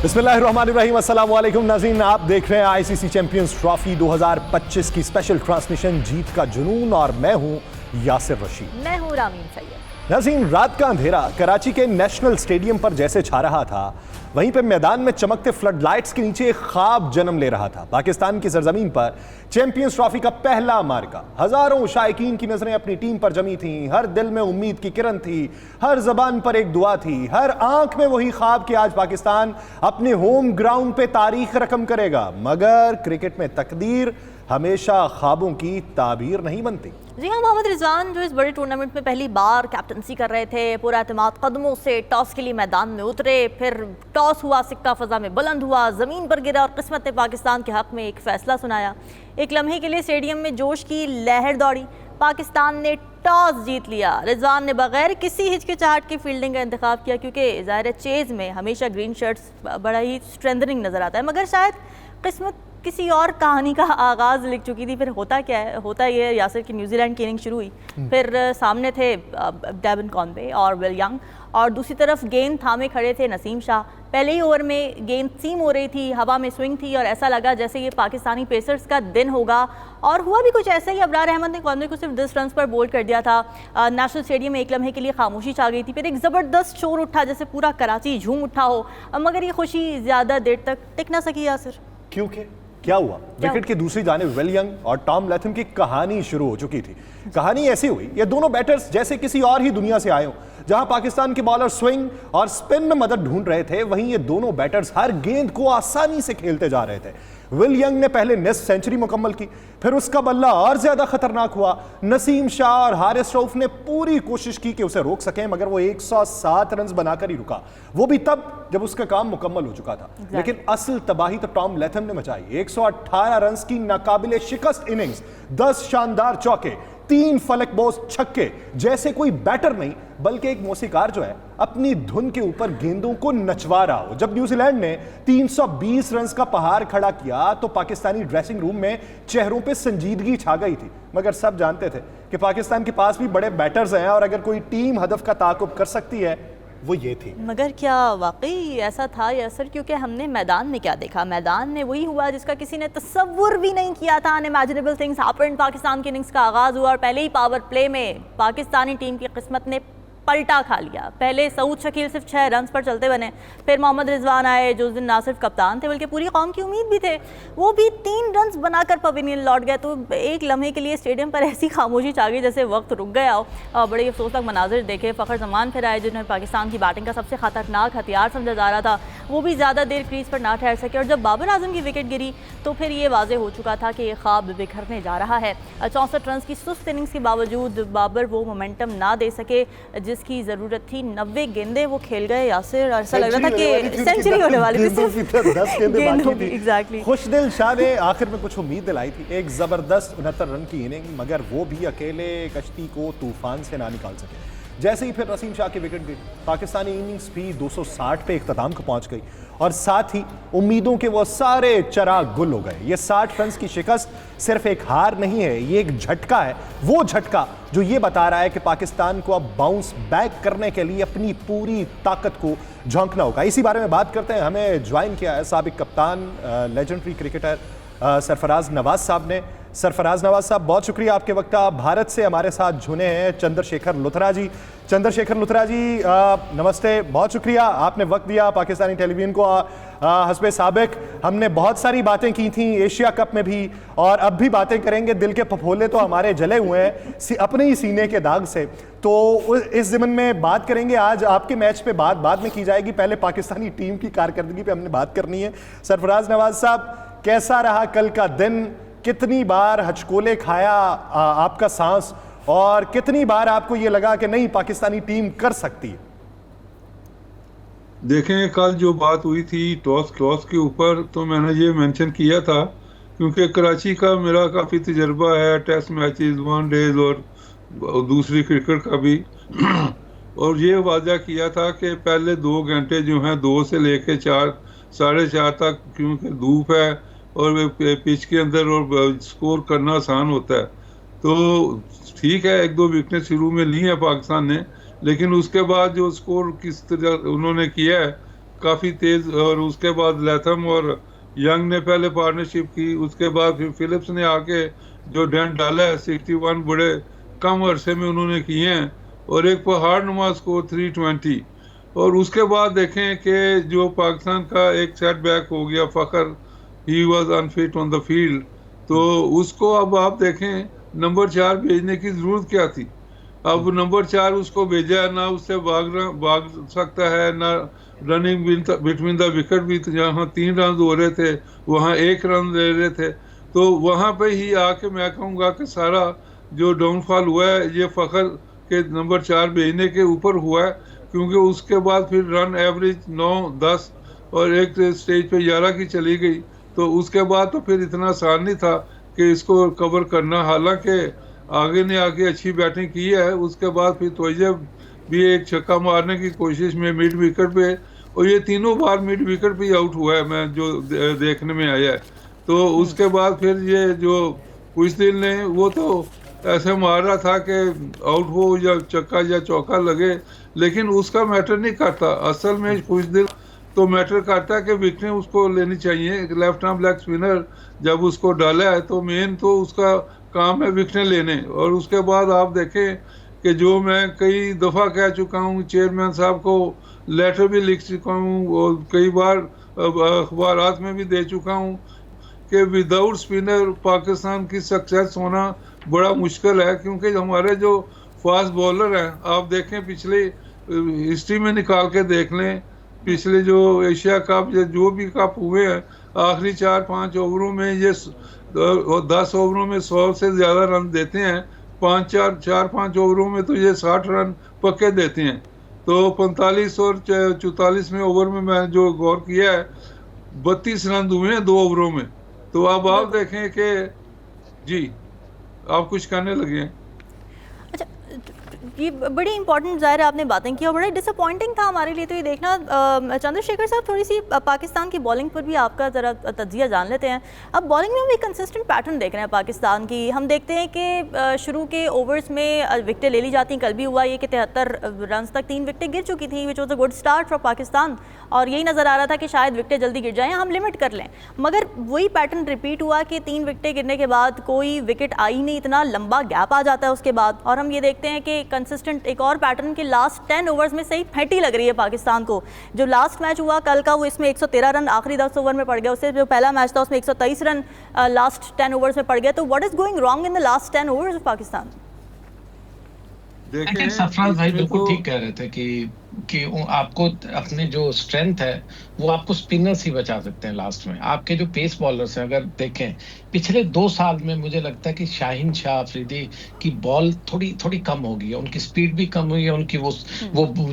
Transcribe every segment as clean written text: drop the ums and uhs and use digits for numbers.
बिस्मिल्लाहिर्रहमानिर्रहीम, अस्सलाम वालेकुम नाज़रीन। आप देख रहे हैं आईसीसी चैंपियंस ट्रॉफी 2025 की स्पेशल ट्रांसमिशन जीत का जुनून और मैं हूं यासिर रशीद। मैं हूं रामीन सैयद। नाज़रीन, रात का अंधेरा कराची के नेशनल स्टेडियम पर जैसे छा रहा था, वहीं पे मैदान में चमकते फ्लड लाइट्स के नीचे एक ख्वाब जन्म ले रहा था। पाकिस्तान की सरजमीन पर चैंपियंस ट्रॉफी का पहला मार्का। हजारों शायकीन की नजरें अपनी टीम पर जमी थीं, हर दिल में उम्मीद की किरण थी, हर जबान पर एक दुआ थी, हर आंख में वही ख्वाब कि आज पाकिस्तान अपने होम ग्राउंड पे तारीख रकम करेगा। मगर क्रिकेट में तकदीर हमेशा ख्वाबों की ताबीर नहीं बनती। जी हाँ, मोहम्मद रिजवान जो इस बड़े टूर्नामेंट में पहली बार कैप्टनसी कर रहे थे, पूरा एतमाद कदमों से टॉस के लिए मैदान में उतरे, फिर टॉस हुआ, सिक्का फ़ज़ा में बुलंद हुआ, ज़मीन पर गिरा और किस्मत ने पाकिस्तान के हक़ में एक फ़ैसला सुनाया। एक लम्हे के लिए स्टेडियम में जोश की लहर दौड़ी, पाकिस्तान ने टॉस जीत लिया। रिजवान ने बगैर किसी हिचकिचाहट की फील्डिंग का इंतखाब किया, क्योंकि ज़ाहिर चेज़ में हमेशा ग्रीन शर्ट्स बड़ा ही स्ट्रेंथनिंग नज़र आता है। मगर शायद किस्मत किसी और कहानी का आगाज़ लिख चुकी थी। फिर होता क्या है, होता ये है यासिर की न्यूजीलैंड की इनिंग शुरू हुई, फिर सामने थे डेवन कॉनवे और विल यंग, और दूसरी तरफ गेंद थामे खड़े थे नसीम शाह। पहले ही ओवर में गेंद सीम हो रही थी, हवा में स्विंग थी और ऐसा लगा जैसे ये पाकिस्तानी पेसर्स का दिन होगा, और हुआ भी कुछ ऐसा ही। अबरार अहमद ने कॉनवे को सिर्फ 10 रन पर बोल्ड कर दिया था। नेशनल स्टेडियम में एक लम्हे के लिए खामोशी छा गई थी, फिर एक ज़बरदस्त शोर उठा जैसे पूरा कराची झूम उठा हो। मगर ये खुशी ज़्यादा देर तक टिक ना सकी यासिर। क्योंकि क्या हुआ, विकेट की दूसरी जानिब विल यंग और टॉम लैथम की कहानी शुरू हो चुकी थी। कहानी ऐसी हुई, ये दोनों बैटर्स जैसे किसी और ही दुनिया से आए हो। जहां पाकिस्तान के बॉलर स्विंग और स्पिन में मदद ढूंढ रहे थे, वहीं ये दोनों बैटर्स हर गेंद को आसानी से खेलते जा रहे थे। विल यंग ने पहले निस्फ सेंचुरी मुकम्मल की, फिर उसका बल्ला और ज्यादा खतरनाक हुआ। नसीम शाह और हारिस रऊफ ने पूरी कोशिश की कि उसे रोक सकें, मगर वो 107 रन बनाकर ही रुका, वो भी तब जब उसका काम मुकम्मल हो चुका था। लेकिन असल तबाही तो टॉम लैथम ने मचाई। 118 रन की नाकाबिले शिकस्त इनिंग्स, 10 शानदार चौके, 3 फलकबाज छक्के, जैसे कोई बैटर नहीं बल्कि एक मौसीकार जो है अपनी धुन के ऊपर गेंदों को नचवा रहा हो। जब न्यूजीलैंड ने 320 रन का पहाड़ खड़ा किया तो पाकिस्तानी ड्रेसिंग रूम में चेहरों पे संजीदगी छा गई थी। मगर सब जानते थे कि पाकिस्तान के पास भी बड़े बैटर्स हैं और अगर कोई टीम हदफ का ताक़ुब कर सकती है वो ये थी। मगर क्या वाकई ऐसा था यासर? क्योंकि हमने मैदान में क्या देखा, मैदान में वही हुआ जिसका किसी ने तसव्वुर भी नहीं किया था। Unimaginable things happened. पाकिस्तान की इनिंग्स का आगाज़ हुआ और पहले ही पावर प्ले में पाकिस्तानी टीम की किस्मत ने पलटा खा लिया। पहले सऊद शकील सिर्फ 6 रन पर चलते बने, फिर मोहम्मद रिजवान आए जो उस दिन ना सिर्फ कप्तान थे बल्कि पूरी कौम की उम्मीद भी थे, वो भी 3 रन बनाकर पवेलियन लौट गए। तो एक लम्हे के लिए स्टेडियम पर ऐसी खामोशी छा गई जैसे वक्त रुक गया हो। बड़े अफसोसनाक मनाजिर देखे। फ़खर जमान फिर आए जिन्हें पाकिस्तान की बैटिंग का सबसे खतरनाक हथियार समझा जा रहा था, वो भी ज़्यादा देर क्रीज पर ना ठहर सके। और जब बाबर आजम की विकेट गिरी तो फिर ये वाज़े हो चुका था कि ये ख्वाब बिखरने जा रहा है। 64 रन की सुस्त इनिंग्स के बावजूद बाबर वो मोमेंटम ना दे सके जिसकी ज़रूरत थी। 90 गेंदें वो खेल गए यासिर, ऐसा लग रहा था कि सेंचुरी होने वाली थी। 10 गेंदें बाकी थी। एग्जैक्टली। खुशदिल शाह ने आखिर में कुछ उम्मीद दिलाई थी, एक जबरदस्त 69 रन की इनिंग, मगर वो भी अकेले कश्ती को तूफान से ना निकाल सके। जैसे ही फिर नसीम शाह की विकेट गई, पाकिस्तानी इनिंग्स भी 260 पे इख्तिताम को पहुंच गई और साथ ही उम्मीदों के वो सारे चराग गुल हो गए। ये 60 रन की शिकस्त सिर्फ एक हार नहीं है, ये एक झटका है, वो झटका जो ये बता रहा है कि पाकिस्तान को अब बाउंस बैक करने के लिए अपनी पूरी ताकत को झोंकना होगा। इसी बारे में बात करते हैं। हमें ज्वाइन किया है साबिक कप्तान, लेजेंडरी क्रिकेटर सरफराज नवाज साहब ने। सरफराज नवाज साहब, बहुत शुक्रिया आपके वक्त। आप भारत से हमारे साथ जुड़े हैं चंद्रशेखर लुथरा जी। चंद्रशेखर लुथरा जी नमस्ते, बहुत शुक्रिया आपने वक्त दिया पाकिस्तानी टेलीविजन को। हस्बे साबिक हमने बहुत सारी बातें की थी एशिया कप में भी, और अब भी बातें करेंगे। दिल के फफोले तो हमारे जले हुए हैं अपने ही सीने के दाग से, तो इस ज़िमन में बात करेंगे। आज आपके मैच पे बात बाद में की जाएगी, पहले पाकिस्तानी टीम की कारकर्दगी पे हमने बात करनी है। सरफराज नवाज साहब, कैसा रहा कल का दिन? कितनी बार हचकोले खाया आपका सांस, और कितनी बार आपको ये लगा कि नहीं पाकिस्तानी टीम कर सकती है? देखें, कल जो बात हुई थी टॉस के ऊपर, तो मैंने ये मेंशन किया था क्योंकि कराची का मेरा काफ़ी तजर्बा है, टेस्ट मैचेस, वनडेज और दूसरी क्रिकेट का भी और ये वादा किया था कि पहले 2 घंटे जो हैं 2 से लेके 4 साढ़े 4 तक, क्योंकि धूप है और पिच के अंदर और स्कोर करना आसान होता है, तो ठीक है 1-2 विकेट शुरू में ली है पाकिस्तान ने, लेकिन उसके बाद जो स्कोर किस तरह उन्होंने किया है काफ़ी तेज़, और उसके बाद लैथम और यंग ने पहले पार्टनरशिप की, उसके बाद फिर फिलिप्स ने आके जो डेंट डाला है 61 बड़े कम अरसे में उन्होंने किए हैं, और एक पहाड़ नुमा स्कोर 320। और उसके बाद देखें कि जो पाकिस्तान का एक सेटबैक हो गया, Fakhar he was unfit on the field, तो उसको अब आप देखें नंबर 4 भेजने की ज़रूरत क्या थी। अब नंबर 4 उसको भेजा है, ना उससे भाग सकता है, ना रनिंग बिटवीन द विकेट भी, जहाँ 3 रन हो रहे थे वहाँ 1 रन ले रहे थे। तो वहाँ पे ही आके मैं कहूँगा कि सारा जो डाउनफॉल हुआ है ये फ़खर के नंबर 4 भेजने के ऊपर हुआ है, क्योंकि उसके बाद फिर रन एवरेज 9-10 और एक स्टेज पे 11 की चली गई। तो उसके बाद तो फिर इतना आसान नहीं था कि इसको कवर करना, हालांकि आगे ने आके अच्छी बैटिंग की है। उसके बाद फिर तोयब भी एक छक्का मारने की कोशिश में मिड विकेट पे, और ये तीनों बार मिड विकेट पे आउट हुआ है, मैं जो देखने में आया है। तो उसके बाद फिर ये जो कुछ दिल ने वो तो ऐसे मार रहा था कि आउट हो या चक्का या चौका लगे, लेकिन उसका मैटर नहीं करता। असल में कुछ दिल तो मैटर करता है कि विकेटें उसको लेनी चाहिए। लेफ्ट आर्म लेग स्पिनर जब उसको डाला है तो मेन तो उसका काम है विकेटें लेने। और उसके बाद आप देखें कि जो मैं कई दफ़ा कह चुका हूँ, चेयरमैन साहब को लेटर भी लिख चुका हूँ और कई बार अखबारात में भी दे चुका हूँ कि विदाउट स्पिनर पाकिस्तान की सक्सेस होना बड़ा मुश्किल है, क्योंकि हमारे जो फास्ट बॉलर हैं, आप देखें पिछले हिस्ट्री में निकाल के देख लें, पिछले जो एशिया कप या जो भी कप हुए हैं, आखिरी 4-5 ओवरों में ये 10 ओवरों में 100 से ज़्यादा रन देते हैं। 4-5 ओवरों में तो ये 60 रन पक्के देते हैं। तो 45 और 44 में ओवर में मैं जो गौर किया है, 32 रन हुए हैं 2 ओवरों में। तो अब आप देखें कि जी आप कुछ कहने लगे हैं। अच्छा, ये बड़ी इंपॉर्टेंट ज़ाहिर है आपने बातें की और बड़ा डिसअपॉइंटिंग था हमारे लिए तो ये देखना। चंद्रशेखर साहब, थोड़ी सी पाकिस्तान की बॉलिंग पर भी आपका ज़रा तज्जिया जान लेते हैं। अब बॉलिंग में हम एक कंसिस्टेंट पैटर्न देख रहे हैं पाकिस्तान की। हम देखते हैं कि शुरू के ओवर्स में विकटें ले ली जाती हैं। कल भी हुआ ये कि 73 रन तक 3 विकटें गिर चुकी थी, which was a good start for Pakistan, और यही नज़र आ रहा था कि शायद विकटें जल्दी गिर जाएँ, हम लिमिट कर लें। मगर वही पैटर्न रिपीट हुआ कि 3 विकटें गिरने के बाद कोई विकेट आई नहीं, इतना लंबा गैप आ जाता है उसके बाद। और हम ये देखते हैं कि कंसिस्टेंट एक और पैटर्न के लास्ट 10 ओवर्स में सही फेंटी लग रही है पाकिस्तान को। जो लास्ट मैच हुआ कल का, वो इसमें 113 रन आखिरी 10 ओवर में पड़ गया। उससे जो पहला मैच था उसमें 123 रन लास्ट 10 ओवर्स में पड़ गया। तो what is going wrong in the last 10 overs of Pakistan? देखिए सरफराज भाई बिल्कुल ठीक कह रहे थे कि आपको अपने जो स्ट्रेंथ है वो आपको स्पिनर्स ही बचा सकते हैं लास्ट में। आपके जो पेस बॉलर्स हैं, अगर देखें पिछले 2 साल में मुझे लगता है कि शाहीन शाह अफरीदी की बॉल थोड़ी कम हो गई है, उनकी स्पीड भी कम हुई है, उनकी वो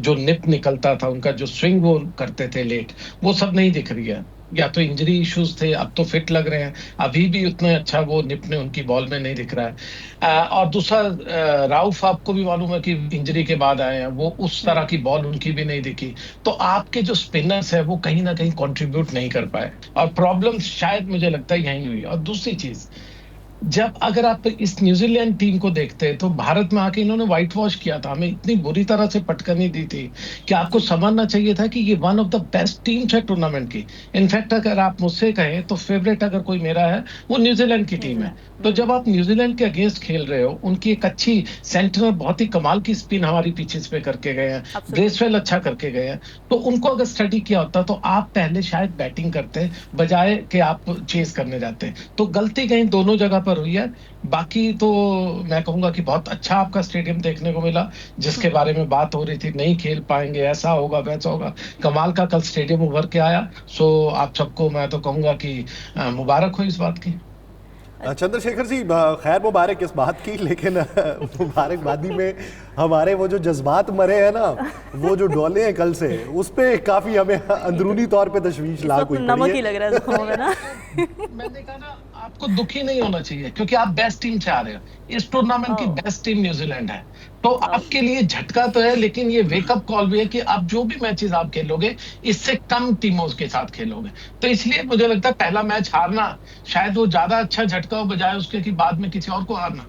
जो निप निकलता था, उनका जो स्विंग वो करते थे लेट, वो सब नहीं दिख रही है। या तो इंजरी इश्यूज थे, अब तो फिट लग रहे हैं, अभी भी उतना अच्छा वो निपने उनकी बॉल में नहीं दिख रहा है। और दूसरा राउफ आपको भी मालूम है कि इंजरी के बाद आए हैं, वो उस तरह की बॉल उनकी भी नहीं दिखी। तो आपके जो स्पिनर्स है वो कहीं ना कहीं कंट्रीब्यूट नहीं कर पाए, और प्रॉब्लम शायद मुझे लगता है यही हुई। और दूसरी चीज, जब अगर आप इस न्यूजीलैंड टीम को देखते हैं तो भारत में आके इन्होंने व्हाइट वॉश किया था, हमें इतनी बुरी तरह से पटकनी दी थी कि आपको समझना चाहिए था कि ये one of the best teams है टूर्नामेंट की। इनफैक्ट अगर आप मुझसे कहें तो फेवरेट अगर कोई मेरा है वो न्यूजीलैंड की टीम है। तो जब आप न्यूजीलैंड के अगेंस्ट खेल रहे हो, उनकी एक अच्छी सेंटर बहुत ही कमाल की स्पिन हमारी पिचेस पे करके गए हैं, ब्रेसवेल अच्छा करके गए हैं, तो उनको अगर स्टडी किया होता तो आप पहले शायद बैटिंग करते बजाय कि आप चेस करने जाते। तो गलती कहीं दोनों जगह पर हुई है। बाकी तो मैं कहूंगा कि बहुत अच्छा आपका स्टेडियम देखने को मिला, जिसके बारे में बात हो रही थी नहीं खेल पाएंगे, ऐसा होगा वैसा होगा, कमाल का कल स्टेडियम उभर के आया। सो आप सबको मैं तो कहूंगा कि मुबारक हो इस बात की। चंद्रशेखर जी, खैर मुबारक इस बात की, लेकिन मुबारकबादी में हमारे वो जो जज्बात मरे हैं ना, वो जो डोले हैं कल से, उस पे काफी हमें अंदरूनी तौर पे तशवीश लाग हुई नमक ही लग रहा है ज़ुबान में ना। मैंने कहा ना, आपको दुखी नहीं होना चाहिए क्योंकि आप बेस्ट टीम से आ रहे हो। इस टूर्नामेंट की बेस्ट टीम न्यूजीलैंड है, तो आपके लिए झटका तो है, लेकिन ये वेकअप कॉल भी है कि आप जो भी मैचेस आप खेलोगे इससे कम टीमों के साथ खेलोगे। तो इसलिए मुझे लगता है पहला मैच हारना शायद वो ज्यादा अच्छा झटका हो बजाय उसके कि बाद में किसी और को हारना।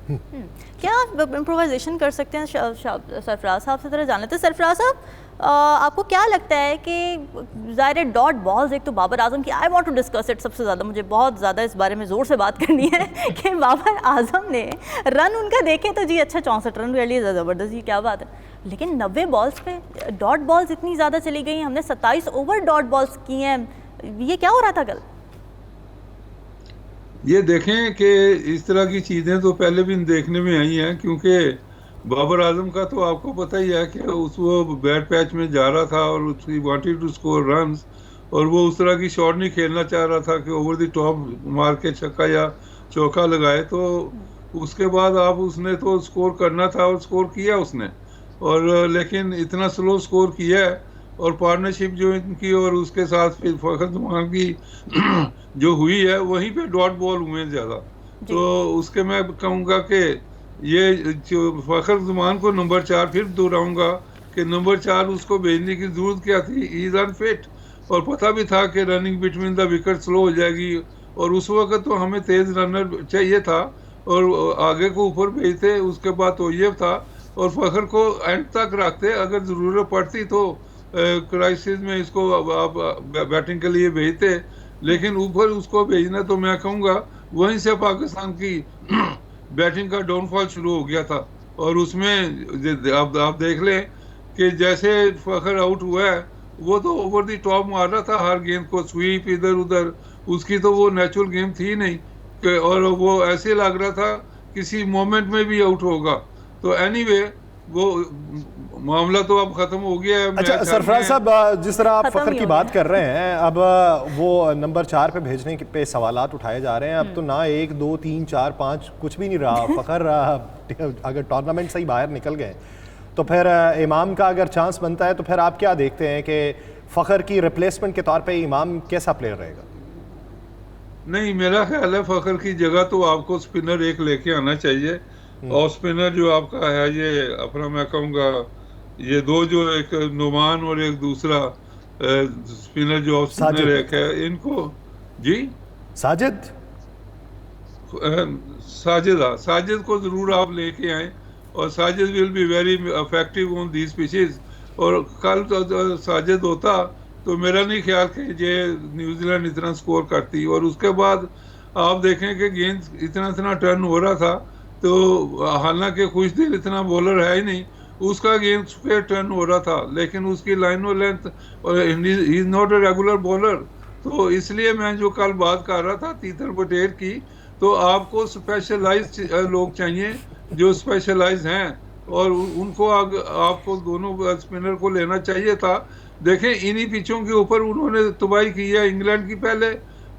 क्या आप इम्प्रोवाइजेशन कर सकते हैं? सरफराज साहब से तरह जान लेते हैं। सरफराज साहब, आपको क्या लगता है कि ज़ाहिर डॉट बॉल्स, एक तो बाबर आजम की, I want to discuss it सबसे ज़्यादा, मुझे बहुत ज़्यादा इस बारे में ज़ोर से बात करनी है कि बाबर आजम ने रन उनका देखे तो जी अच्छा 64 रन के लिए ज़बरदस्त, जी क्या बात है, लेकिन 90 बॉल्स पे डॉट बॉल्स इतनी ज़्यादा चली गई, हमने 27 ओवर डॉट बॉल्स किए हैं, ये क्या हो रहा था कल? ये देखें कि इस तरह की चीज़ें तो पहले भी देखने में आई हैं, क्योंकि बाबर आजम का तो आपको पता ही है कि वो बैट पैच में जा रहा था और उसकी वांटेड टू स्कोर रन्स, और वो उस तरह की शॉट नहीं खेलना चाह रहा था कि ओवर द टॉप मार के छक्का या चौका लगाए। तो उसके बाद आप उसने तो स्कोर करना था और स्कोर किया उसने, और लेकिन इतना स्लो स्कोर किया है, और पार्टनरशिप जो इनकी और उसके साथ फिर फखर जमान की जो हुई है वहीं पे डॉट बॉल हुए ज़्यादा। तो उसके मैं कहूँगा कि ये जो फखर जमान को नंबर 4 फिर दोहराऊंगा कि नंबर 4 उसको भेजने की ज़रूरत क्या थी, इज अनफिट, और पता भी था कि running between the wicket slow हो जाएगी, और उस वक्त तो हमें तेज़ रनर चाहिए था और आगे को ऊपर भेजते, उसके बाद तो ये था, और फखर को एंड तक रखते, अगर ज़रूरत पड़ती तो क्राइसिस में इसको आप बैटिंग के लिए भेजते, लेकिन ऊपर उसको भेजना तो मैं कहूँगा वहीं से पाकिस्तान की बैटिंग का डाउनफॉल शुरू हो गया था। और उसमें आप देख लें कि जैसे फखर आउट हुआ है, वो तो ओवर द टॉप मार रहा था हर गेंद को, स्वीप इधर उधर, उसकी तो वो नेचुरल गेम थी नहीं, और वो ऐसे लग रहा था किसी मोमेंट में भी आउट होगा। तो एनीवे वो मामला तो अब खत्म हो गया है। अच्छा सरफराज साहब, जिस तरह आप फखर की बात कर रहे हैं, अब वो नंबर 4 पे भेजने पे सवालात उठाए जा रहे हैं, अब तो ना 1 2 3 4 5 कुछ भी नहीं रहा। फखर अगर टूर्नामेंट से ही बाहर निकल गए तो फिर इमाम का अगर चांस बनता है, तो फिर आप क्या देखते हैं कि फखर की रिप्लेसमेंट के तौर पे इमाम कैसा प्लेयर रहेगा? नहीं, मेरा ख्याल है फखर की जगह तो आपको स्पिनर एक लेके आना चाहिए, और स्पिनर जो आपका है ये अपना मैं कहूँगा ये दो जो एक नुमान और एक दूसरा स्पिनर जो स्पिनर एक है, इनको जी साजिद साजिद को जरूर आप लेके आए, और Sajid will be very effective on these pitches. और कल तो साजिद होता तो मेरा नहीं ख्याल कि ये न्यूजीलैंड इतना स्कोर करती। और उसके बाद आप देखें कि गेंद इतना टर्न हो रहा था, तो हालांकि खुश दिल इतना बॉलर है ही नहीं, उसका गेंद पे टर्न हो रहा था, लेकिन उसकी लाइन और लेंथ, और he is not a regular bowler. तो इसलिए मैं जो कल बात कर रहा था तीतर पटेल की, तो आपको स्पेशलाइज लोग चाहिए जो स्पेशलाइज हैं, और उनको आपको दोनों स्पिनर को लेना चाहिए था। देखें इन्हीं पिचों के ऊपर उन्होंने तबाही की है इंग्लैंड की पहले,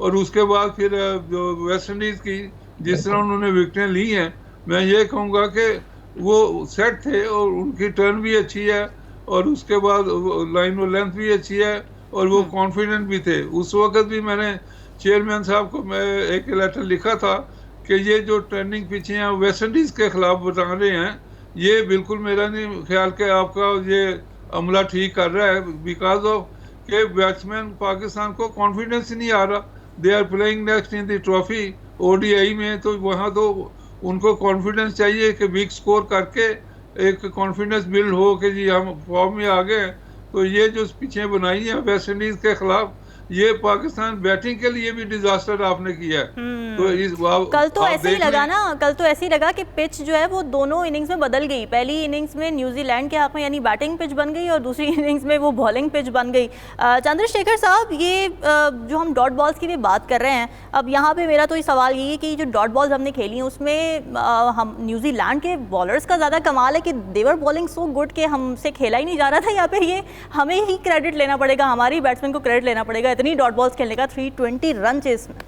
और उसके बाद फिर जो वेस्ट इंडीज़ की जिस तरह उन्होंने विकेटें ली हैं, मैं ये कहूँगा कि वो सेट थे और उनकी टर्न भी अच्छी है, और उसके बाद लाइन और लेंथ भी अच्छी है, और वो कॉन्फिडेंट भी थे। उस वक्त भी मैंने चेयरमैन साहब को मैं एक लेटर लिखा था कि ये जो टर्निंग पिचें हैं वेस्ट इंडीज़ के खिलाफ बता रहे हैं, ये बिल्कुल मेरा नहीं ख्याल कि आपका ये अमला ठीक कर रहा है, बिकॉज ऑफ के बैट्समैन पाकिस्तान को कॉन्फिडेंस ही नहीं आ रहा। They are playing next in the trophy ODI में, तो वहाँ तो उनको कॉन्फिडेंस चाहिए कि बिग स्कोर करके एक कॉन्फिडेंस बिल्ड हो कि जी हम फॉर्म में आ गए। तो ये जो पिचें बनाई हैं वेस्ट इंडीज़ के खिलाफ, ये पाकिस्तान बैटिंग के लिए भी डिजास्टर आपने किया है। तो कल तो ऐसे ही लगा ना, कल तो ऐसे ही लगा कि पिच जो है वो दोनों इनिंग्स में बदल गई। पहली इनिंग्स में न्यूजीलैंड के हाथ में यानी बैटिंग पिच बन गई, और दूसरी इनिंग्स में वो बॉलिंग पिच बन गई। चंद्रशेखर साहब, ये जो हम डॉट बॉल्स की भी बात कर रहे हैं, अब यहाँ पे मेरा तो ये सवाल ये है कि जो डॉट बॉल्स हमने खेली हैं उसमें हम न्यूजीलैंड के बॉलर्स का ज़्यादा कमाल है कि देवर बॉलिंग सो गुड कि हमसे खेला ही नहीं जा रहा था। यहाँ पे ये हमें ही क्रेडिट लेना पड़ेगा, हमारी बैट्समैन को क्रेडिट लेना पड़ेगा, इतनी डॉट बॉल्स खेलने का, 320 रन चेस में।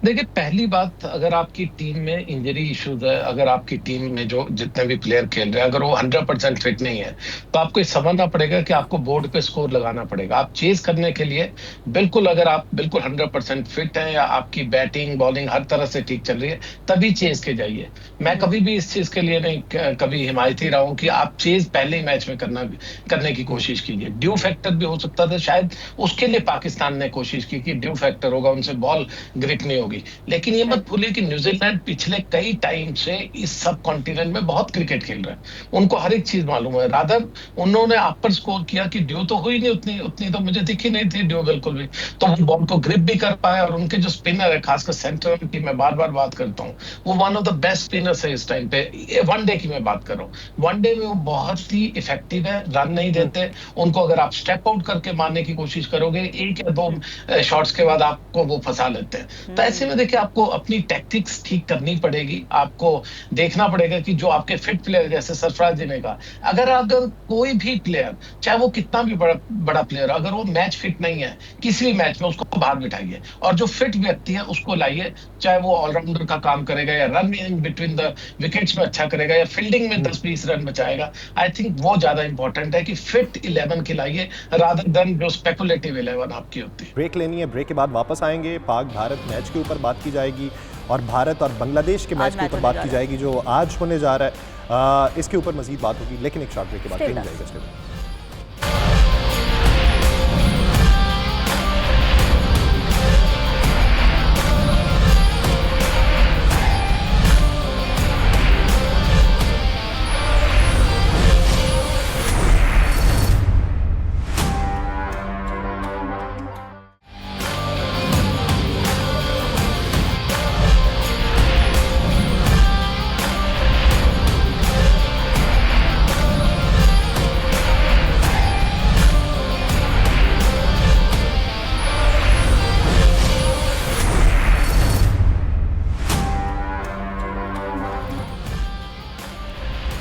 देखिए, पहली बात, अगर आपकी टीम में इंजरी इश्यूज है, अगर आपकी टीम में जो जितने भी प्लेयर खेल रहे हैं अगर वो 100% फिट नहीं है, तो आपको समझना पड़ेगा कि आपको बोर्ड पे स्कोर लगाना पड़ेगा। आप चेस करने के लिए बिल्कुल, अगर आप बिल्कुल 100% फिट हैं या आपकी बैटिंग बॉलिंग हर तरह से ठीक चल रही है, तभी चेस के जाइए। मैं कभी भी इस चीज के लिए नहीं कभी हिमायती रहा हूं कि आप चेस पहले ही मैच में करने की कोशिश कीजिए। ड्यू फैक्टर भी हो सकता था, शायद उसके लिए पाकिस्तान ने कोशिश की कि ड्यू फैक्टर होगा, उनसे बॉल ग्रिप नहीं होगी। भी। लेकिन ये मत भूलिए कि न्यूजीलैंड पिछले कई टाइम से इस सब कॉन्टिनेंट में बहुत क्रिकेट खेल रहे हैं, उनको हर एक चीज मालूम है। रादर उन्होंने आप पर स्कोर किया कि ड्यू तो हुई नहीं, उतनी उतनी तो मुझे दिखी नहीं थी ड्यू बिल्कुल भी, तो वो बॉल को ग्रिप भी कर पाए। और उनके जो स्पिनर है, खासकर सेंट्रल की मैं बार बार बात करता हूँ, वो one of the best spinners है इस टाइम पे। वनडे की मैं बात कर रहा हूँ, वनडे में वो बहुत ही इफेक्टिव है, रन नहीं देते उनको। अगर आप स्टेप आउट करके मारने की कोशिश करोगे, एक या दो शॉट्स के बाद आपको वो फंसा लेते हैं। तो ऐसे में देखिए, आपको अपनी टैक्टिक्स ठीक करनी पड़ेगी, आपको देखना पड़ेगा कि जो आपके फिट प्लेयर, जैसे सरफराज जी ने कहा, अगर कोई भी प्लेयर, चाहे वो कितना भी बड़ा प्लेयर, अगर वो मैच फिट नहीं है किसी भी मैच में, उसको बाहर बिठाइए और जो फिट व्यक्ति है उसको लाइए, चाहे वो ऑलराउंडर का काम करेगा या run in between the wickets में अच्छा करेगा या फील्डिंग में 10-20 रन बचाएगा। आई थिंक वो ज्यादा इंपॉर्टेंट है कि फिट 11 खिलाइए रादर देन जो स्पेकुलेटिव 11 आपकी होती है। ब्रेक लेनी है, ब्रेक के बाद वापस आएंगे। पाक भारत मैच के ऊपर बात की जाएगी और भारत और बांग्लादेश के मैच के ऊपर बात की जाएगी जो आज होने जा रहा है। इसके ऊपर मजीद बात होगी, लेकिन एक शॉर्ट ब्रेक के बाद कहीं जाएगा इसके बाद।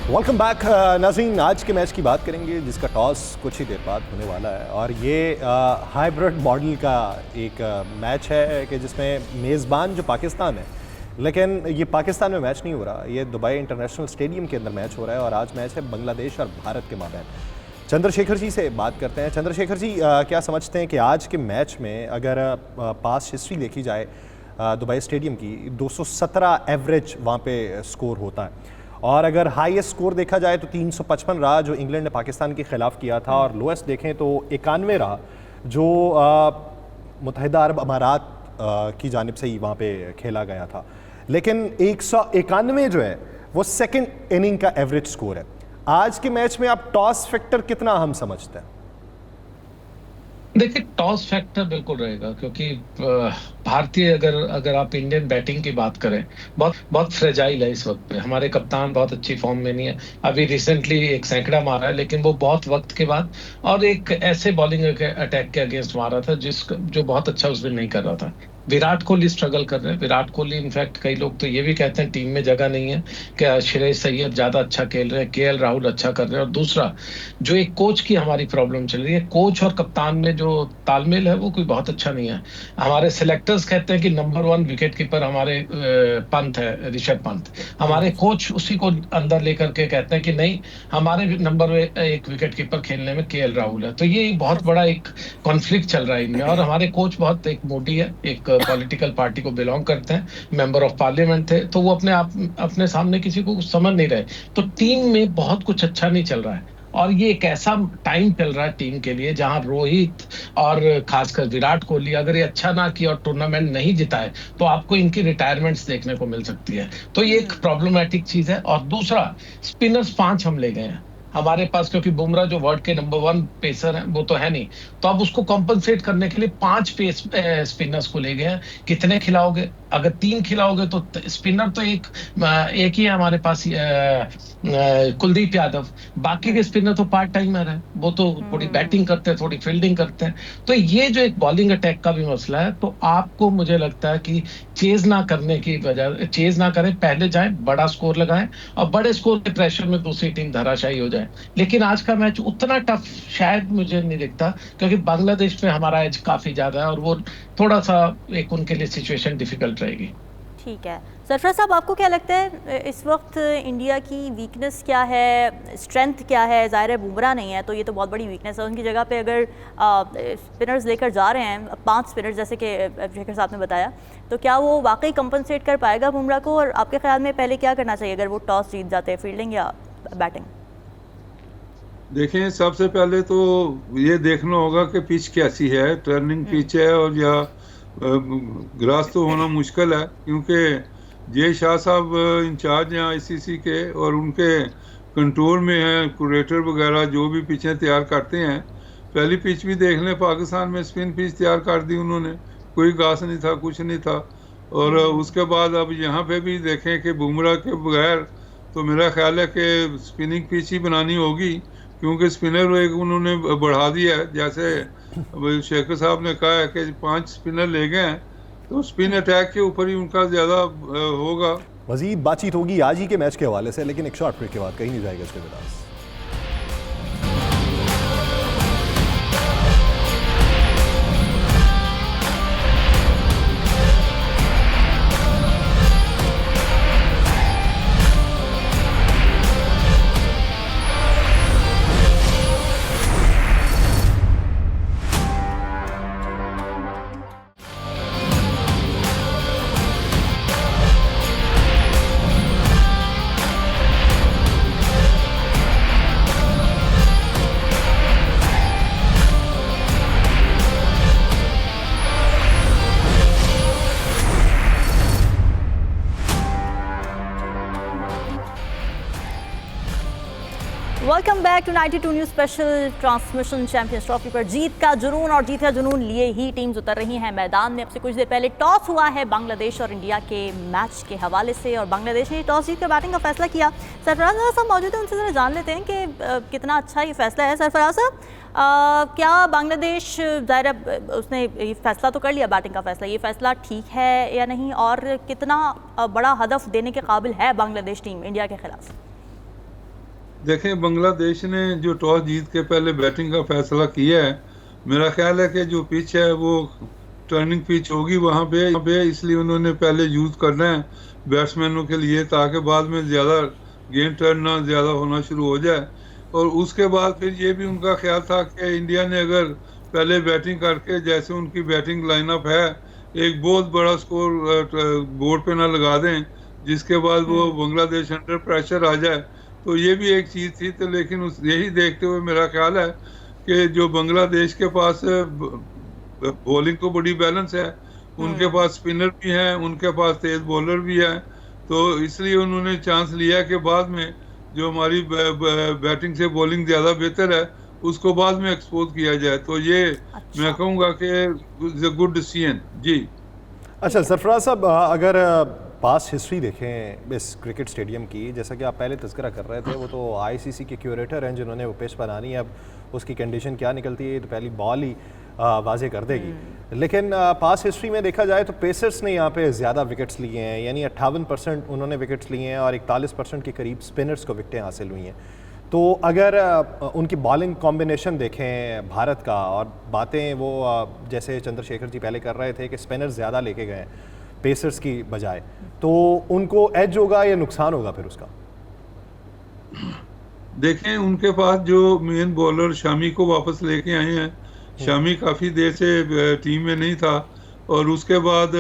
वेलकम बैक नाज़रीन, आज के मैच की बात करेंगे जिसका टॉस कुछ ही देर बाद होने वाला है और ये हाइब्रिड मॉडल का एक मैच है कि जिसमें मेज़बान जो पाकिस्तान है, लेकिन ये पाकिस्तान में मैच नहीं हो रहा, ये दुबई इंटरनेशनल स्टेडियम के अंदर मैच हो रहा है और आज मैच है बांग्लादेश और भारत के माबैन। चंद्रशेखर जी से बात करते हैं। चंद्रशेखर जी, क्या समझते हैं कि आज के मैच में अगर पास्ट हिस्ट्री देखी जाए दुबई स्टेडियम की, 217 एवरेज वहाँ पे स्कोर होता है और अगर हाईएस्ट स्कोर देखा जाए तो 355 रहा जो इंग्लैंड ने पाकिस्तान के खिलाफ किया था और लोएस्ट देखें तो 91 रहा जो मुत्तहिदा अरब अमारात की जानिब से ही वहाँ पे खेला गया था। लेकिन 191 जो है वो सेकंड इनिंग का एवरेज स्कोर है। आज के मैच में आप टॉस फैक्टर कितना अहम समझते हैं? देखिए, टॉस फैक्टर बिल्कुल रहेगा क्योंकि भारतीय, अगर आप इंडियन बैटिंग की बात करें, बहुत फ्रेजाइल है इस वक्त पे। हमारे कप्तान बहुत अच्छी फॉर्म में नहीं है, अभी रिसेंटली एक सैकड़ा मारा है, लेकिन वो बहुत वक्त के बाद और एक ऐसे बॉलिंग अटैक के अगेंस्ट मारा था जो बहुत अच्छा उस दिन नहीं कर रहा था। विराट कोहली स्ट्रगल कर रहे हैं। विराट कोहली, इनफैक्ट कई लोग तो ये भी कहते हैं टीम में जगह नहीं है, कि श्रेयस अय्यर ज्यादा अच्छा खेल रहे हैं, केएल राहुल अच्छा कर रहे हैं। और दूसरा, जो एक कोच की हमारी प्रॉब्लम चल रही है, कोच और कप्तान में जो तालमेल है वो कोई बहुत अच्छा नहीं है। हमारे सिलेक्टर्स कहते हैं कि नंबर 1 विकेट कीपर हमारे पंत है, ऋषभ पंत। हमारे कोच उसी को अंदर लेकर के कहते हैं कि नहीं, हमारे नंबर 1 विकेट कीपर खेलने में केएल राहुल है। तो ये बहुत बड़ा एक कॉन्फ्लिक्ट चल रहा है इनमें। और हमारे कोच बहुत एक मोटी है, एक पॉलिटिकल पार्टी को बिलोंग करते हैं, मेंबर ऑफ पार्लियामेंट थे, तो वो अपने सामने किसी को समझ नहीं रहे। तो टीम में बहुत कुछ अच्छा नहीं चल रहा है और ये एक ऐसा टाइम चल रहा है टीम के लिए जहां रोहित और खासकर विराट कोहली अगर ये अच्छा ना किया और टूर्नामेंट नहीं जिताए तो आपको इनकी रिटायरमेंट्स देखने को मिल सकती है। तो ये एक प्रॉब्लमैटिक चीज है। और दूसरा, स्पिनर्स 5 हम ले गए हैं हमारे पास, क्योंकि बुमराह जो वर्ल्ड के नंबर 1 पेसर है वो तो है नहीं, तो अब उसको कॉम्पनसेट करने के लिए 5 स्पिनर्स को ले गए हैं। कितने खिलाओगे? अगर 3 खिलाओगे तो स्पिनर तो एक ही है हमारे पास, कुलदीप यादव। बाकी के स्पिनर तो पार्ट टाइमर है, वो तो थोड़ी बैटिंग करते हैं, थोड़ी फील्डिंग करते हैं। तो ये जो एक बॉलिंग अटैक का भी मसला है, तो आपको मुझे लगता है कि चेज ना करने की वजह, चेज ना करें, पहले जाएं, बड़ा स्कोर लगाएं और बड़े स्कोर के प्रेशर में दूसरी टीम धराशायी हो जाए। लेकिन आज का मैच उतना टफ शायद मुझे नहीं दिखता, क्योंकि बांग्लादेश में हमारा एज काफी ज्यादा है और वो थोड़ा सा एक उनके लिए सिचुएशन डिफिकल्ट रहेगी। ठीक है सरफराज साहब, आपको क्या लगता है इस वक्त इंडिया की वीकनेस क्या है, स्ट्रेंथ क्या है? ज़ाहिर है बुमराह नहीं है तो ये तो बहुत बड़ी वीकनेस है, उनकी जगह पे अगर स्पिनर्स लेकर जा रहे हैं 5 स्पिनर्स जैसे कि शेखर साहब ने बताया, तो क्या वो वाकई कंपनसेट कर पाएगा बुमराह को? और आपके ख्याल में पहले क्या करना चाहिए अगर वो टॉस जीत जाते हैं, फील्डिंग या बैटिंग? देखें, सबसे पहले तो ये देखना होगा कि पिच कैसी है, टर्निंग पिच है और या ग्रास तो होना मुश्किल है, क्योंकि जे शाह साहब इंचार्ज हैं आईसीसी के और उनके कंट्रोल में हैं क्यूरेटर वगैरह जो भी पिचें तैयार करते हैं। पहली पिच भी देख लें, पाकिस्तान में स्पिन पिच तैयार कर दी उन्होंने, कोई घास नहीं था, कुछ नहीं था। और उसके बाद अब यहाँ पे भी देखें कि बुमराह के बगैर तो मेरा ख्याल है कि स्पिनिंग पिच ही बनानी होगी, क्योंकि स्पिनर एक उन्होंने बढ़ा दिया है। जैसे शेखर साहब ने कहा है कि 5 स्पिनर ले गए हैं, तो स्पिन अटैक के ऊपर ही उनका ज़्यादा होगा। मजीद बातचीत होगी आज ही के मैच के हवाले से, लेकिन एक शॉर्ट ब्रेक के बाद कहीं नहीं जाएगा इसके बिना। Welcome back to 92 news special transmission. Champions trophy पर जीत का जुनून और जीत का जुनून लिए ही टीम्स उतर रही हैं मैदान में। अब से कुछ देर पहले टॉस हुआ है बांग्लादेश और इंडिया के मैच के हवाले से, और बांग्लादेश ने टॉस जीत कर बैटिंग का फैसला किया। सरफराज साहब मौजूद हैं, उनसे ज़रा जान लेते हैं कि कितना अच्छा ये फैसला है। सरफराज साहब, क्या बांग्लादेश ज़ाहिर उसने ये फैसला तो कर लिया, बैटिंग का फैसला, ये फैसला ठीक है या नहीं, और कितना बड़ा हदफ देने के काबिल है बांग्लादेश टीम इंडिया के खिलाफ? देखें, बांग्लादेश ने जो टॉस जीत के पहले बैटिंग का फैसला किया है, मेरा ख्याल है कि जो पिच है वो टर्निंग पिच होगी वहाँ पे, इसलिए उन्होंने पहले यूज़ करना है बैट्समैनों के लिए, ताकि बाद में ज़्यादा गेंद टर्न ना ज़्यादा होना शुरू हो जाए। और उसके बाद फिर ये भी उनका ख्याल था कि इंडिया ने अगर पहले बैटिंग करके, जैसे उनकी बैटिंग लाइनअप है, एक बहुत बड़ा स्कोर बोर्ड पे ना लगा दें, जिसके बाद वो बांग्लादेश अंडर प्रेशर आ जाए, तो ये भी एक चीज़ थी। तो लेकिन यही देखते हुए मेरा ख्याल है कि जो बांग्लादेश के पास बॉलिंग तो बड़ी बैलेंस है, उनके पास स्पिनर भी हैं, उनके पास तेज बॉलर भी है, तो इसलिए उन्होंने चांस लिया कि बाद में जो हमारी बैटिंग से बॉलिंग ज़्यादा बेहतर है उसको बाद में एक्सपोज किया जाए। तो ये मैं कहूँगा कि गुड डिसीजन जी। अच्छा सरफराज साहब, अगर पास हिस्ट्री देखें इस क्रिकेट स्टेडियम की, जैसा कि आप पहले तज़किरा कर रहे थे, वो तो आईसीसी के क्यूरेटर हैं जिन्होंने वो पिच बनानी है। अब उसकी कंडीशन क्या निकलती है तो पहली बॉल ही वाजे कर देगी। लेकिन पास हिस्ट्री में देखा जाए तो पेसर्स ने यहाँ पे ज़्यादा विकेट्स लिए हैं, यानी 58% उन्होंने विकेट्स लिए हैं और 41% के करीब स्पिनर्स को विकेटें हासिल हुई हैं। तो अगर उनकी बॉलिंग कॉम्बिनेशन देखें भारत का, और बातें वो जैसे चंद्रशेखर जी पहले कर रहे थे कि स्पिनर्स ज़्यादा लेके गए पेसर्स की बजाय, तो उनको एज होगा या नुकसान होगा फिर उसका? देखें, उनके पास जो मेन बॉलर शामी को वापस लेके आए हैं, शामी काफ़ी देर से टीम में नहीं था, और उसके बाद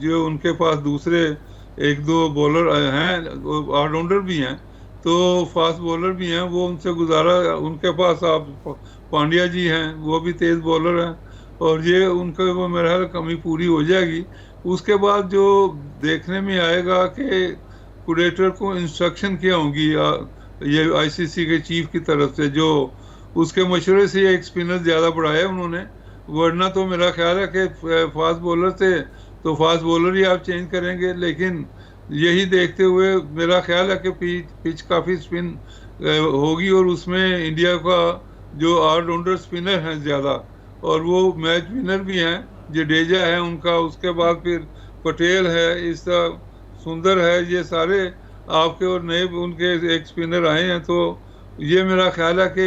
जो उनके पास दूसरे 1-2 बॉलर हैं, ऑलराउंडर भी हैं, तो फास्ट बॉलर भी हैं, वो उनसे गुजारा। उनके पास आप पांड्या जी हैं, वो भी तेज़ बॉलर हैं, और ये उनका वो मेरा कमी पूरी हो जाएगी। उसके बाद जो देखने में आएगा कि क्यूरेटर को इंस्ट्रक्शन क्या होंगी ये आईसीसी के चीफ की तरफ से, जो उसके मशवरे से एक स्पिनर ज़्यादा बढ़ाया उन्होंने, वरना तो मेरा ख्याल है कि फास्ट बॉलर से तो फास्ट बॉलर ही आप चेंज करेंगे। लेकिन यही देखते हुए मेरा ख्याल है कि पिच काफ़ी स्पिन होगी, और उसमें इंडिया का जो ऑलराउंडर स्पिनर हैं ज़्यादा, और वो मैच विनर भी हैं, जडेजा है उनका, उसके बाद फिर पटेल है, इस सुंदर है, ये सारे आपके और नए उनके एक स्पिनर आए हैं। तो ये मेरा ख्याल है कि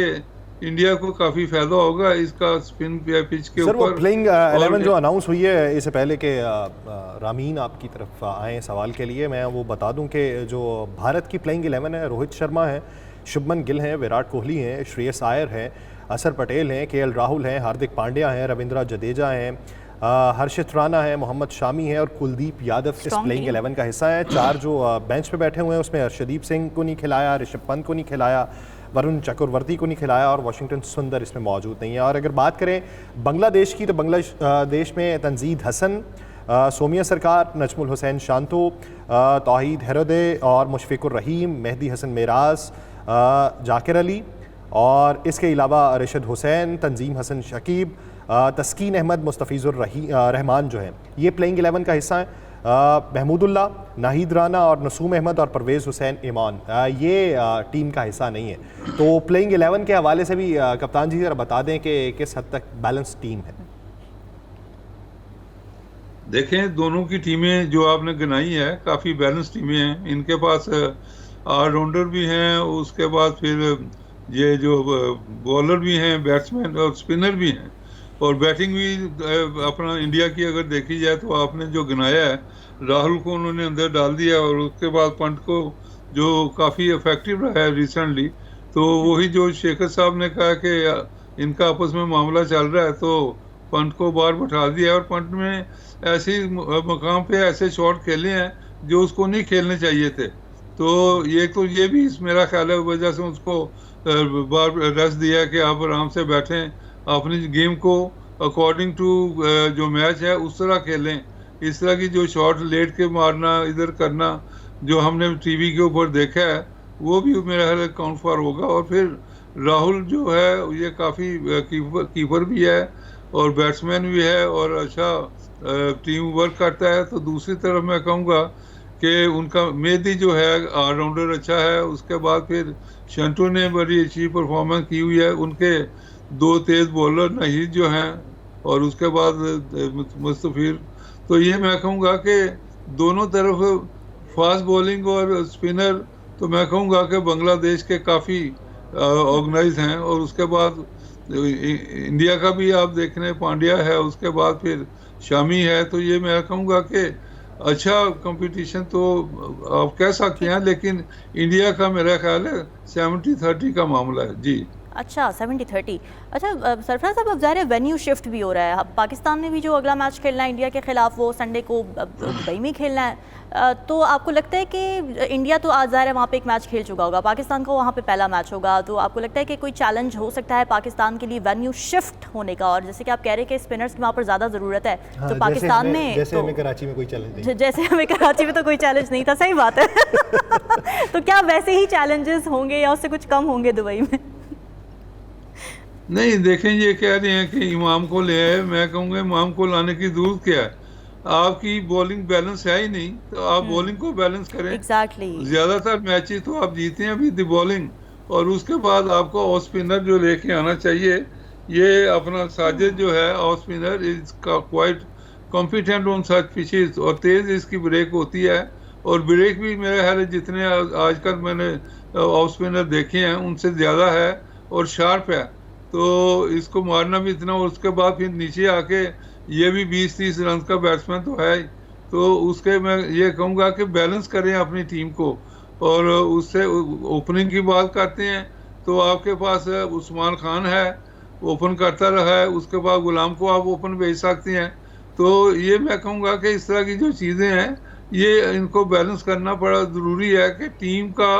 इंडिया को काफ़ी फ़ायदा होगा इसका स्पिन पिच के ऊपर। सर वो प्लेइंग 11 जो अनाउंस हुई है, इससे पहले कि रामीन आपकी तरफ आए सवाल के लिए, मैं वो बता दूं कि जो भारत की प्लेइंग 11 है, रोहित शर्मा है, शुभमन गिल हैं, विराट कोहली हैं, श्रेयस आयर हैं, असर पटेल हैं, केएल राहुल हैं, हार्दिक पांड्या हैं, रविंद्र जडेजा हैं, हर्षित राणा है, मोहम्मद शामी है, और कुलदीप यादव इस प्लेइंग 11 का हिस्सा है। 4 जो बेंच पे बैठे हुए हैं उसमें अर्शदीप सिंह को नहीं खिलाया, ऋषभ पंत को नहीं खिलाया, वरुण चक्रवर्ती को नहीं खिलाया और वाशिंगटन सुंदर इसमें मौजूद नहीं है। और अगर बात करें बांग्लादेश की तो बांग्लादेश में तंजीद हसन, सोमिया सरकार, नजमुल हुसैन शांतो, तौहीद हेरोदे और मुशफिकुर रहीम, मेहदी हसन मेराज, जाकिर अली और इसके अलावा अरशद हुसैन, तंजीम हसन शकीब, तस्कीन अहमद, मुस्तफ़ीज़ुर रहमान जो है ये प्लेइंग 11 का हिस्सा है। महमूदुल्लाह, नाहिद राना और नसूम अहमद और परवेज़ हुसैन ईमान ये टीम का हिस्सा नहीं है। तो प्लेइंग 11 के हवाले से भी कप्तान जी ज़रा बता दें कि किस हद तक बैलेंस टीम है। देखें, दोनों की टीमें जो आपने गिनाई है काफ़ी बैलेंस टीमें हैं। इनके पास ऑलराउंडर भी हैं, उसके बाद फिर ये जो बॉलर भी हैं, बैट्समैन और स्पिनर भी हैं, और बैटिंग भी अपना इंडिया की अगर देखी जाए तो आपने जो गिनाया है, राहुल को उन्होंने अंदर डाल दिया और उसके बाद पंत को जो काफ़ी इफेक्टिव रहा है रिसेंटली, तो वही जो शेखर साहब ने कहा कि इनका आपस में मामला चल रहा है, तो पंत को बाहर बैठा दिया और पंत में ऐसे मकाम पे ऐसे शॉट खेले हैं जो उसको नहीं खेलने चाहिए थे। तो ये भी मेरा ख्याल है वजह से उसको बार रेस्ट दिया कि आप आराम से बैठें, अपनी गेम को अकॉर्डिंग टू जो मैच है उस तरह खेलें। इस तरह की जो शॉट लेट के मारना, इधर करना जो हमने टीवी के ऊपर देखा है, वो भी मेरा ख्याल काउंट फॉर होगा। और फिर राहुल जो है ये काफ़ी कीपर भी है और बैट्समैन भी है और अच्छा टीम वर्क करता है। तो दूसरी तरफ मैं कहूँगा कि उनका मेहदी जो है ऑलराउंडर अच्छा है। उसके बाद फिर शंटू ने बड़ी अच्छी परफॉर्मेंस की हुई है। उनके दो तेज़ बॉलर नहीद जो हैं और उसके बाद मुस्तफीर। तो ये मैं कहूँगा कि दोनों तरफ फास्ट बॉलिंग और स्पिनर तो मैं कहूँगा कि बांग्लादेश के काफ़ी ऑर्गेनाइज हैं। और उसके बाद इंडिया का भी आप देख रहे हैं, पांड्या है, उसके बाद फिर शामी है। तो ये मैं कहूँगा कि अच्छा कंपटीशन तो आप कह सकते हैं, लेकिन इंडिया का मेरा ख्याल है 70-30 का मामला है जी। अच्छा 70-30। अच्छा सरफराज साहब, अब ज़ाहिर है वेन्यू शिफ्ट भी हो रहा है। अब पाकिस्तान में भी जो अगला मैच खेलना है इंडिया के ख़िलाफ़ वो संडे को दुबई में खेलना है। तो आपको लगता है कि इंडिया तो आज ज़ाहिर है वहाँ पे एक मैच खेल चुका होगा, पाकिस्तान का वहाँ पे पहला मैच होगा, तो आपको लगता है कि कोई चैलेंज हो सकता है पाकिस्तान के लिए वेन्यू शिफ्ट होने का? और जैसे कि आप कह रहे हैं कि स्पिनर्स की वहाँ पर ज़्यादा ज़रूरत है, हाँ, तो पाकिस्तान में जैसे हमें कराची में कोई चैलेंज नहीं, जैसे हमें कराची में तो कोई चैलेंज नहीं था, सही बात है। तो क्या वैसे ही चैलेंजेस होंगे या उससे कुछ कम होंगे दुबई में? नहीं, देखें, ये कह रहे हैं कि इमाम को ले आए। मैं कहूँगा इमाम को लाने की जरूरत क्या है? आपकी बॉलिंग बैलेंस है ही नहीं, तो आप बॉलिंग को बैलेंस करें। एग्जैक्टली। ज्यादातर मैचेस तो आप जीते हैं अभी द बॉलिंग, और उसके बाद आपको ऑफ स्पिनर जो लेके आना चाहिए। ये अपना साजिद जो है off spinner is quite competent on such pitches, और तेज इसकी ब्रेक होती है। और ब्रेक भी मेरा ख्याल है जितने आजकल मैंने ऑफ स्पिनर देखे हैं उनसे ज़्यादा है और शार्प है। तो इसको मारना भी इतना, और उसके बाद फिर नीचे आके ये भी 20-30 रन का बैट्समैन तो है। तो उसके मैं ये कहूँगा कि बैलेंस करें अपनी टीम को। और उससे ओपनिंग की बात करते हैं तो आपके पास उस्मान खान है, ओपन करता रहा है, उसके बाद गुलाम को आप ओपन भेज सकते हैं। तो ये मैं कहूँगा कि इस तरह की जो चीज़ें हैं ये इनको बैलेंस करना बड़ा ज़रूरी है कि टीम का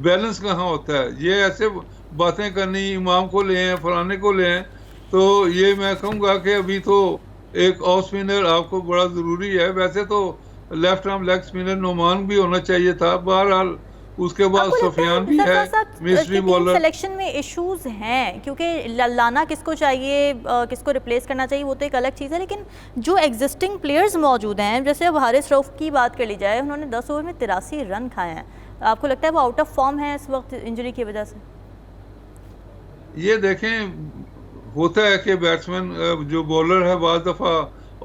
बैलेंस कहाँ होता है। ये ऐसे बातें करनी इमाम को ले आए, फलाने को ले आए, तो ये मैं कहूँगा कि अभी तो एक ऑफ स्पिनर आपको बड़ा ज़रूरी है। वैसे तो left arm leg spinner Noman भी होना चाहिए था, बहरहाल उसके बाद सुफियान भी है, मिस्ट्री बॉलर। सिलेक्शन में इश्यूज हैं क्योंकि लाना किसको चाहिए, किसको रिप्लेस करना चाहिए, वो तो एक अलग चीज़ है, लेकिन जो एग्जिस्टिंग प्लेयर्स मौजूद हैं, जैसे अब हारिस रऊफ की बात कर ली जाए, उन्होंने 10 ओवर में 83 रन खाए हैं। आपको लगता है वो आउट ऑफ फॉर्म है इस वक्त इंजरी की वजह से? ये देखें, होता है कि बैट्समैन जो बॉलर है बाद दफ़ा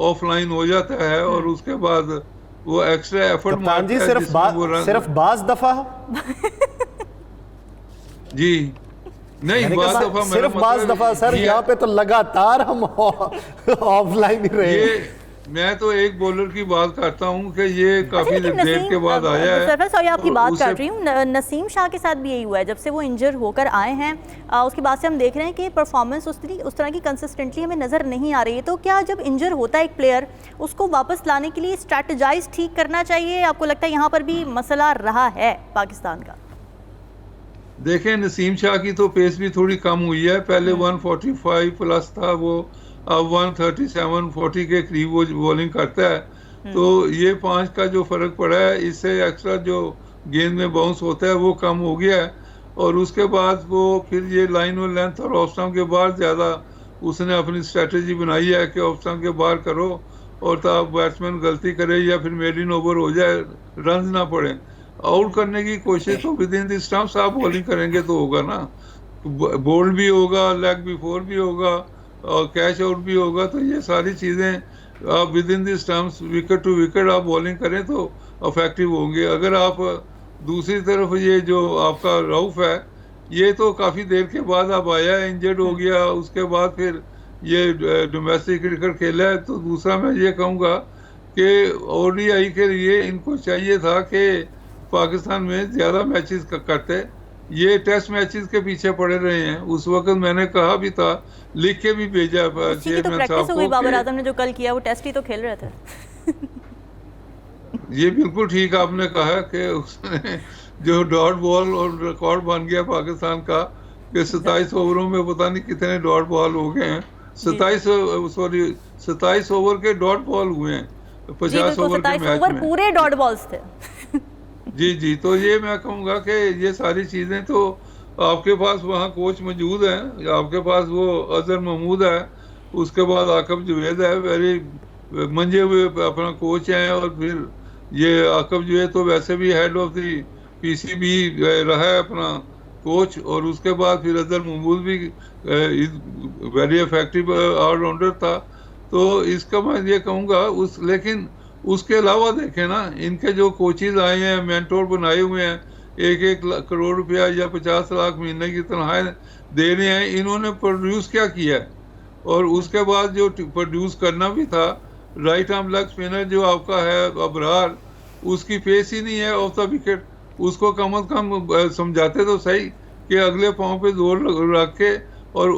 ऑफलाइन हो जाता है और उसके बाद वो एक्स्ट्रा एफर्ट मारता है। सिर्फ बाज दफा जी नहीं, बाज दफा सिर्फ बाज दफा सर, यहाँ पे तो लगातार हम ऑफलाइन ही रहे। मैं तो एक बॉलर की बात करता हूँ कि ये काफी देर के बाद आया है। सर आपकी बात कर रही हूँ, नसीम शाह के साथ भी यही हुआ है। जब से वो इंजर होकर आए हैं उसके बाद से हम देख रहे हैं कि परफॉर्मेंस उस तरह की कंसिस्टेंटली हमें नज़र नहीं आ रही है। तो क्या जब इंजर होता है एक प्लेयर, उसको वापस लाने के लिए स्ट्रैटेजाइज ठीक करना चाहिए? आपको लगता है यहाँ पर भी मसला रहा है पाकिस्तान का? देखें नसीम शाह की तो पेस भी थोड़ी कम हुई है, पहले 145 प्लस था वो, अब 137-40 के करीब वो बॉलिंग करता है। तो ये 5 का जो फर्क पड़ा है, इससे एक्स्ट्रा जो गेंद में बाउंस होता है वो कम हो गया है। और उसके बाद वो फिर ये लाइन और लेंथ और ऑफ स्टंप के बाहर ज़्यादा उसने अपनी स्ट्रेटजी बनाई है कि ऑफ स्टंप के बाहर करो और तब बैट्समैन गलती करे या फिर मेड इन ओवर हो जाए, रन ना पड़े। आउट करने की कोशिश तो विद इन द स्टंप्स आप बॉलिंग करेंगे तो होगा ना, बोल्ड भी होगा, लेग बिफोर भी होगा और कैच आउट भी होगा। तो ये सारी चीज़ें आप within the stumps wicket to wicket आप बॉलिंग करें तो अफेक्टिव होंगे। अगर आप दूसरी तरफ ये जो आपका रऊफ है, ये तो काफ़ी देर के बाद अब आया, इंजर्ड हो गया, उसके बाद फिर ये डोमेस्टिक क्रिकेट खेला है। तो दूसरा मैं ये कहूँगा कि ओडीआई के लिए इनको चाहिए था कि पाकिस्तान में ज़्यादा मैचेस करते, ये टेस्ट मैचेस के पीछे पड़े रहे हैं। उस वक्त मैंने कहा भी था, लिख के भी भेजा चेयरमैन साहब को। बाबर आजम ने जो कल किया वो टेस्ट ही तो खेल रहे थे। ये बिल्कुल ठीक आपने कहा कि उसने जो डॉट बॉल और रिकॉर्ड बन गया पाकिस्तान का कि 27 ओवरों में पता नहीं कितने डॉट बॉल हो गए हैं। 27 ओवर के डॉट बॉल हुए हैं 50 ओवर के मैच में, पूरे डॉट बॉल्स थे। जी। तो ये मैं कहूँगा कि ये सारी चीज़ें तो आपके पास वहाँ कोच मौजूद हैं, आपके पास वो अजहर महमूद है, उसके बाद आकब जुवैद है, वेरी मंजे हुए अपना कोच हैं। और फिर ये आकब जुवैद तो वैसे भी हेड ऑफ द पीसीबी रहा है अपना कोच, और उसके बाद फिर अजहर महमूद भी वेरी इफेक्टिव ऑलराउंडर था। तो इसका मैं ये कहूँगा लेकिन उसके अलावा देखें ना, इनके जो कोचेज आए हैं, मेंटोर बनाए हुए हैं, 1-1 करोड़ रुपया या 50 लाख महीने की तनख्वाहें दे रहे हैं, इन्होंने प्रोड्यूस क्या किया है? और उसके बाद जो प्रोड्यूस करना भी था, राइट आर्म लेग स्पिनर जो आपका है अबरार, उसकी पेस ही नहीं है ऑफ द विकेट। उसको कम अज कम समझाते तो सही कि अगले पाँव पे जोर रख के और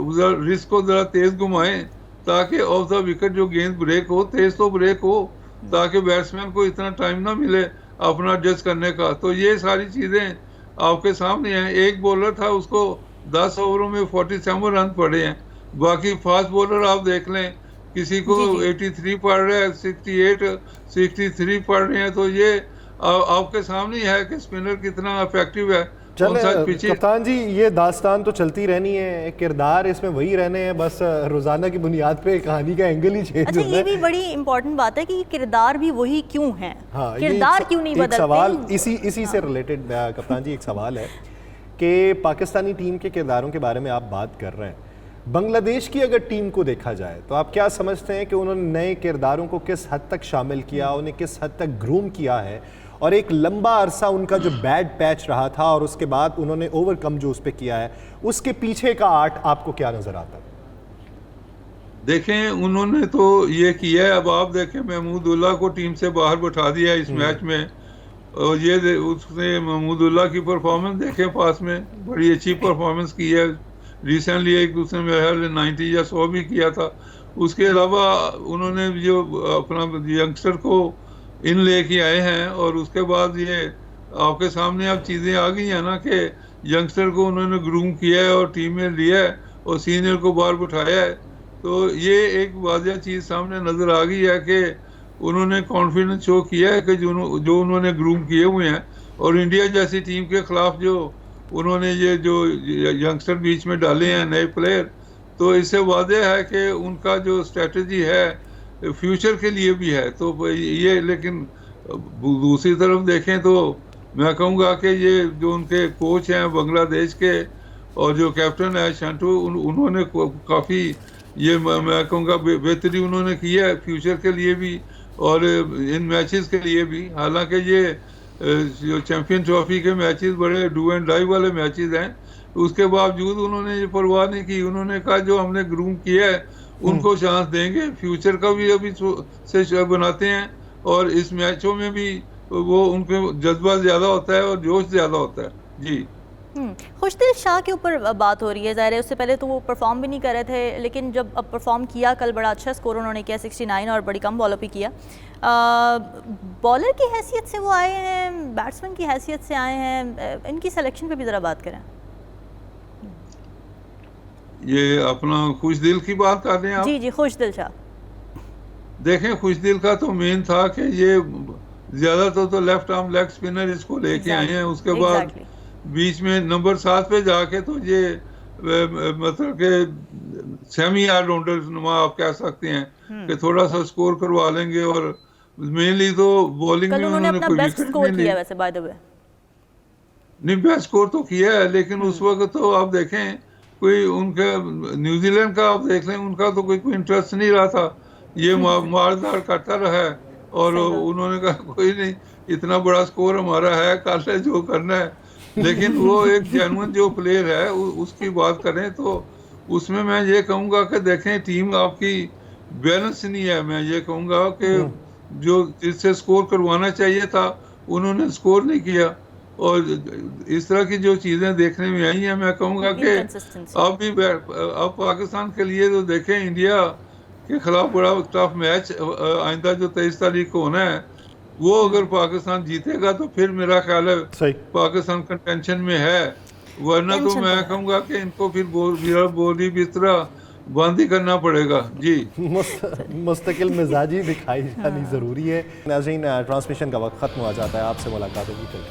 रिस्क को ज़रा तेज़ घुमाएं ताकि ऑफ द विकेट जो गेंद ब्रेक हो, तेज़ तो ब्रेक हो, ताकि बैट्समैन को इतना टाइम ना मिले अपना एडजस्ट करने का। तो ये सारी चीज़ें आपके सामने हैं। एक बॉलर था, उसको 10 ओवरों में 47 रन पड़े हैं। बाकी फास्ट बॉलर आप देख लें, किसी को 83 पड़ रहा है, 68, 63 पड़ रहे हैं। तो ये आपके सामने है कि स्पिनर कितना इफेक्टिव है। चले कप्तान जी, ये दास्तान तो चलती रहनी है, किरदार इसमें वही रहने हैं, बस रोजाना की बुनियाद पे कहानी का एंगल ही चेंज होता है। ये भी बड़ी इंपॉर्टेंट बात है कि किरदार भी वही क्यों है। हाँ, किरदार क्यों नहीं बदलते? सवाल इसी से रिलेटेड कप्तान जी एक सवाल है कि पाकिस्तानी टीम के किरदारों के बारे में आप बात कर रहे हैं, बांग्लादेश की अगर टीम को देखा जाए तो आप क्या समझते हैं कि उन्होंने नए किरदारों को किस हद तक शामिल किया, उन्हें किस हद तक ग्रूम किया है, और एक लंबा अरसा उनका जो बैड पैच रहा था और उसके बाद उन्होंने ओवरकम जो उस पर किया है, उसके पीछे का आर्ट आपको क्या नजर आता है? देखें, उन्होंने तो ये किया है, अब आप देखें महमूदुल्लाह को टीम से बाहर बैठा दिया इस मैच में, और ये उसने महमूदुल्लाह की परफॉर्मेंस देखें, पास में बड़ी अच्छी परफॉर्मेंस की है। रिसेंटली एक दूसरे में 90 या 100 भी किया था। उसके अलावा उन्होंने जो अपना यंगस्टर को इन लेके आए हैं, और उसके बाद ये आपके सामने अब चीज़ें आ गई हैं ना कि यंगस्टर को उन्होंने ग्रूम किया है और टीम में लिया है और सीनियर को बाहर बिठाया है। तो ये एक वाज़ह चीज़ सामने नज़र आ गई है कि उन्होंने कॉन्फिडेंस शो किया है कि जो उन्होंने ग्रूम किए हुए हैं। और इंडिया जैसी टीम के ख़िलाफ़ जो उन्होंने ये जो यंगस्टर बीच में डाले हैं नए प्लेयर, तो इससे वाज़ह है कि उनका जो स्ट्रेटजी है फ्यूचर के लिए भी है। तो ये, लेकिन दूसरी तरफ देखें तो मैं कहूँगा कि ये जो उनके कोच हैं बांग्लादेश के और जो कैप्टन है शंटू, उन्होंने काफ़ी ये मैं कहूँगा बेहतरी उन्होंने किया है फ्यूचर के लिए भी और इन मैचेस के लिए भी। हालांकि ये जो चैम्पियन ट्रॉफी के मैचेस बड़े डू एंड डाई वाले मैचेस हैं, उसके बावजूद उन्होंने ये परवाह नहीं की। उन्होंने कहा जो हमने ग्रूम किया है उनको चांस देंगे, फ्यूचर का भी अभी से बनाते हैं, और इस मैचों में भी वो उनके जज्बा ज़्यादा होता है और जोश ज़्यादा होता है। जी। खुशदिल शाह के ऊपर बात हो रही है, ज़ाहिर है उससे पहले तो वो परफॉर्म भी नहीं कर रहे थे, लेकिन जब अब परफॉर्म किया, कल बड़ा अच्छा स्कोर उन्होंने किया 69 और बड़ी कम बॉलर पे किया। बॉलर की हैसियत से वो आए हैं, बैट्समैन की हैसियत से आए हैं, इनकी सिलेक्शन पे भी ज़रा बात करें। ये अपना खुशदिल की बात कर रहे हैं आप? जी जी, खुशदिल शाह। देखें, खुशदिल का तो मेन था कि ये ज्यादातर तो लेफ्ट आर्म लेग स्पिनर इसको लेके आए हैं, उसके बाद बीच में नंबर 7 पे जाके तो ये मतलब के सेमी ऑलराउंडर नुमा आप कह सकते हैं कि थोड़ा सा स्कोर करवा लेंगे। और मेनली तो बॉलिंग में उन्होंने उन्होंने अपना कोई बेस्ट विकेट स्कोर नहीं किया ली। वैसे बाय द वे। नहीं, बेस्ट स्कोर तो किया है, लेकिन उस वक्त तो आप देखें कोई उनका न्यूजीलैंड का आप देख लें, उनका तो कोई इंटरेस्ट नहीं रहा था, ये मारदार करता रहा है। और उन्होंने कहा कोई नहीं, इतना बड़ा स्कोर हमारा है, कर ले जो करना है। लेकिन वो एक जेन्युइन जो प्लेयर है उसकी बात करें तो उसमें मैं ये कहूँगा कि देखें टीम आपकी बैलेंस नहीं है। मैं ये कहूँगा कि जो जिससे स्कोर करवाना चाहिए था उन्होंने स्कोर नहीं किया। और इस तरह की जो चीज़ें देखने में आई हैं, मैं कहूँगा कि अब पाकिस्तान के लिए तो देखें, इंडिया के खिलाफ बड़ा टफ मैच आइंदा जो 23 तारीख को होना है, वो अगर पाकिस्तान जीतेगा तो फिर मेरा ख्याल है पाकिस्तान कंटेंशन में है। वरना तो मैं कहूँगा कि इनको फिर बोली बिस्तरा बंद ही करना पड़ेगा। जी, मुस्तकिल मिजाजी दिखाई जानी ज़रूरी है। नाज़रीन, ट्रांसमिशन का वक्त ख़त्म हो जाता है, आपसे मुलाकात होगी कल।